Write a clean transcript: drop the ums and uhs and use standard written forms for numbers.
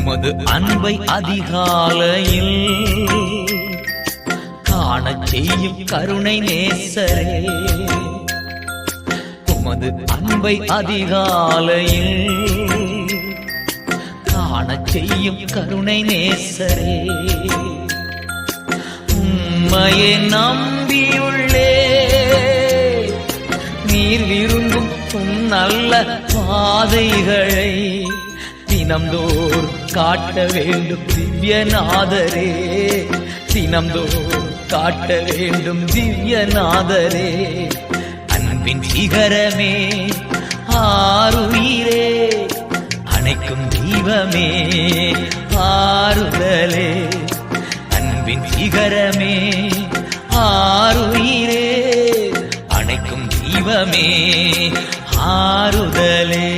உமது அன்பை அதிகாலையில் காணச் செய்யும் கருணை நேசரே. உமது அன்பை அதிகாலையில் காணச் செய்யும் கருணை நேசரே. உம்மையே நம்பியுள்ளே நீர் விரும்பும் நல்ல பாதைகளை தினம்தோறும் காட்ட வேண்டும் திவ்யநாதரே. தினம்தோறும் காட்ட வேண்டும் திவ்யநாதரே. அன்பின் சிகரமே ஆருயிரே, அணைக்கும் தெய்வமே ஆறுதலே. அன்பின் சிகரமே ஆருயிரே, அணைக்கும் தெய்வமே ஆறுதலே.